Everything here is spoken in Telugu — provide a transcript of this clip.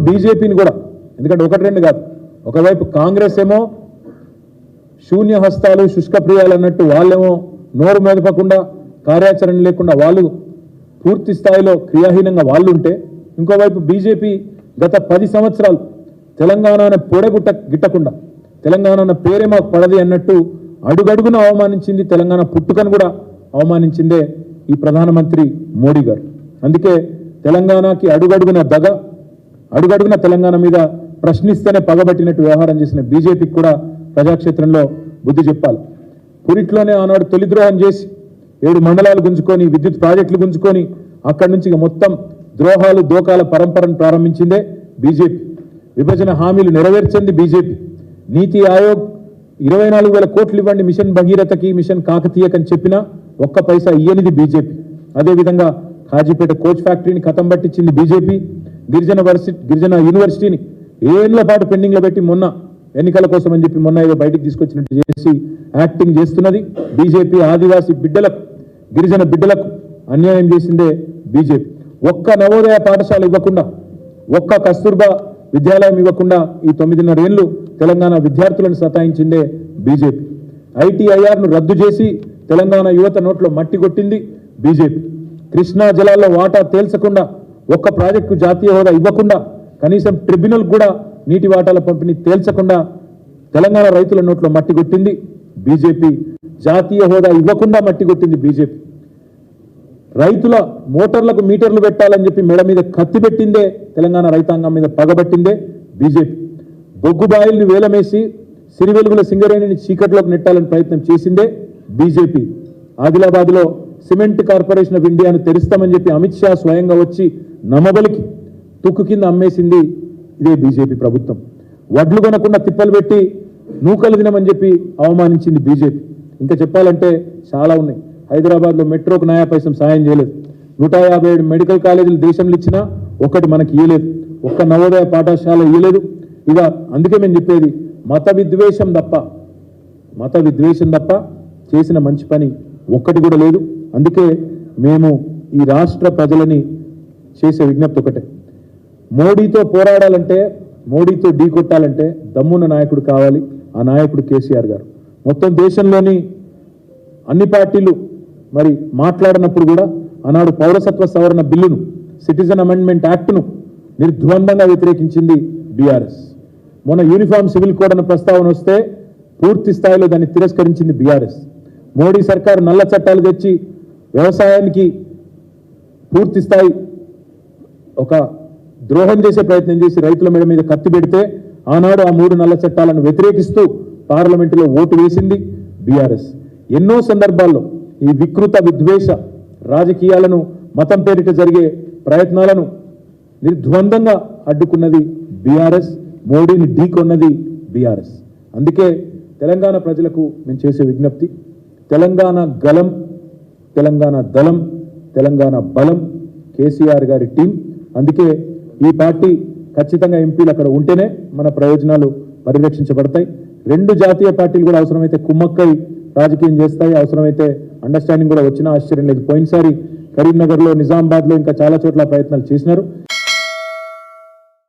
బీజేపీని కూడా, ఎందుకంటే ఒకటి రెండు కాదు, ఒకవైపు కాంగ్రెస్ ఏమో శూన్య హస్తాలు శుష్క ప్రియాలు అన్నట్టు వాళ్ళేమో నోరు మెదపకుండా కార్యాచరణ లేకుండా వాళ్ళు పూర్తి స్థాయిలో క్రియాహీనంగా వాళ్ళు ఉంటే, ఇంకోవైపు బీజేపీ గత 10 సంవత్సరాలు తెలంగాణ గిట్టకుండా తెలంగాణ పేరే మాకు పడది అన్నట్టు అడుగడుగున అవమానించింది. తెలంగాణ పుట్టుకను కూడా అవమానించిందే ఈ ప్రధానమంత్రి మోడీ గారు. అందుకే తెలంగాణకి అడుగడుగున తెలంగాణ మీద ప్రశ్నిస్తేనే పగబట్టినట్టు వ్యవహారం చేసిన బీజేపీకి కూడా ప్రజాక్షేత్రంలో బుద్ధి చెప్పాలి. పురిట్లోనే ఆనాడు తొలిద్రోహం చేసి 7 మండలాలు గుంజుకొని విద్యుత్ ప్రాజెక్టులు గుంజుకొని అక్కడి నుంచి మొత్తం ద్రోహాలు దోకాల పరంపరను ప్రారంభించిందే బీజేపీ. విభజన హామీలు నెరవేర్చింది బీజేపీ. నీతి ఆయోగ్ 24,000 కోట్లు ఇవ్వండి మిషన్ భగీరథకి, మిషన్ కాకతీయకని చెప్పినా ఒక్క పైసా ఇయ్యనిది బీజేపీ. అదేవిధంగా కాజీపేట కోచ్ ఫ్యాక్టరీని కథం పట్టించింది బీజేపీ. గిరిజన యూనివర్సిటీని ఏళ్ల పాటు పెండింగ్లో పెట్టి మొన్న ఎన్నికల కోసం అని చెప్పి మొన్న ఏదో బయటికి తీసుకొచ్చినట్టు చేసి యాక్టింగ్ చేస్తున్నది బీజేపీ. ఆదివాసీ బిడ్డలకు, గిరిజన బిడ్డలకు అన్యాయం చేసిందే బీజేపీ. ఒక్క నవోదయ పాఠశాల ఇవ్వకుండా, ఒక్క కస్తూర్బా విద్యాలయం ఇవ్వకుండా ఈ 9.5 ఏళ్లు తెలంగాణ విద్యార్థులను సతాయించిందే బీజేపీ. ఐటీఐఆర్ను రద్దు చేసి తెలంగాణ యువత నోట్లో మట్టి కొట్టింది బీజేపీ. కృష్ణా జలాల్లో వాటా తేల్చకుండా, ఒక్క ప్రాజెక్టు జాతీయ హోదా ఇవ్వకుండా, కనీసం ట్రిబ్యునల్ కూడా నీటి వాటాల పంపిణీ తేల్చకుండా తెలంగాణ రైతుల నోట్లో మట్టి కొట్టింది బీజేపీ. జాతీయ హోదా ఇవ్వకుండా మట్టి కొట్టింది బీజేపీ. రైతుల మోటార్లకు మీటర్లు పెట్టాలని చెప్పి మెడ మీద కత్తి పెట్టిందే తెలంగాణ రైతాంగం మీద పగబట్టిందే బీజేపీ. బొగ్గు బాయిల్ని వేలమేసి సిరివెలుగుల సింగరేణిని చీకట్లోకి నెట్టాలని ప్రయత్నం చేసిందే బీజేపీ. ఆదిలాబాద్లో సిమెంట్ కార్పొరేషన్ ఆఫ్ ఇండియాను తెరుస్తామని చెప్పి అమిత్ షా స్వయంగా వచ్చి నమ్మబలికి తుక్కు కింద అమ్మేసింది ఇదే బీజేపీ ప్రభుత్వం. వడ్లు కొనకుండా తిప్పలు పెట్టి నూకలు తినమని చెప్పి అవమానించింది బీజేపీ. ఇంకా చెప్పాలంటే చాలా ఉన్నాయి. హైదరాబాద్లో మెట్రోకు నయా పైసం సాయం చేయలేదు. 157 మెడికల్ కాలేజీలు దేశంలో ఇచ్చినా ఒకటి మనకి ఇయ్యలేదు. ఒక్క నవోదయ పాఠశాల ఇయ్యలేదు. ఇక అందుకే మేము చెప్పేది మత విద్వేషం తప్ప చేసిన మంచి పని ఒక్కటి కూడా లేదు. అందుకే మేము ఈ రాష్ట్ర ప్రజలని చేసే విజ్ఞప్తి ఒకటే, మోడీతో పోరాడాలంటే, మోడీతో ఢీ కొట్టాలంటే దమ్మున్న నాయకుడు కావాలి. ఆ నాయకుడు కేసీఆర్ గారు. మొత్తం దేశంలోని అన్ని పార్టీలు మరి మాట్లాడినప్పుడు కూడా ఆనాడు పౌరసత్వ సవరణ బిల్లును, సిటిజన్ అమెండ్మెంట్ యాక్ట్ను నిర్ద్వందంగా వ్యతిరేకించింది బీఆర్ఎస్. మొన్న యూనిఫామ్ సివిల్ కోడ్ అన్న ప్రస్తావన వస్తే పూర్తి స్థాయిలో దాన్ని తిరస్కరించింది బీఆర్ఎస్. మోడీ సర్కారు నల్ల చట్టాలు తెచ్చి వ్యవసాయానికి పూర్తి స్థాయి ఒక ద్రోహం చేసే ప్రయత్నం చేసి రైతుల మీద కత్తి పెడితే ఆనాడు ఆ 3 నల్ల చట్టాలను వ్యతిరేకిస్తూ పార్లమెంటులో ఓటు వేసింది బీఆర్ఎస్. ఎన్నో సందర్భాల్లో ఈ వికృత విద్వేష రాజకీయాలను, మతం పేరిట జరిగే ప్రయత్నాలను నిర్ద్వందంగా అడ్డుకున్నది బీఆర్ఎస్. మోడీని ఢీకొన్నది బీఆర్ఎస్. అందుకే తెలంగాణ ప్రజలకు మేము చేసే విజ్ఞప్తి, తెలంగాణ గలం, తెలంగాణ దళం, తెలంగాణ బలం కేసీఆర్ గారి టీం. అందుకే ఈ పార్టీ ఖచ్చితంగా ఎంపీలు అక్కడ ఉంటేనే మన ప్రయోజనాలు పరిరక్షించబడతాయి. 2 జాతీయ పార్టీలు కూడా అవసరమైతే కుమ్మక్కై రాజకీయం చేస్తాయి. అవసరమైతే అండర్స్టాండింగ్ కూడా వచ్చినా ఆశ్చర్యం లేదు. పోయినసారి కరీంనగర్లో, నిజామాబాద్లో ఇంకా చాలా చోట్ల ప్రయత్నాలు చేసినారు.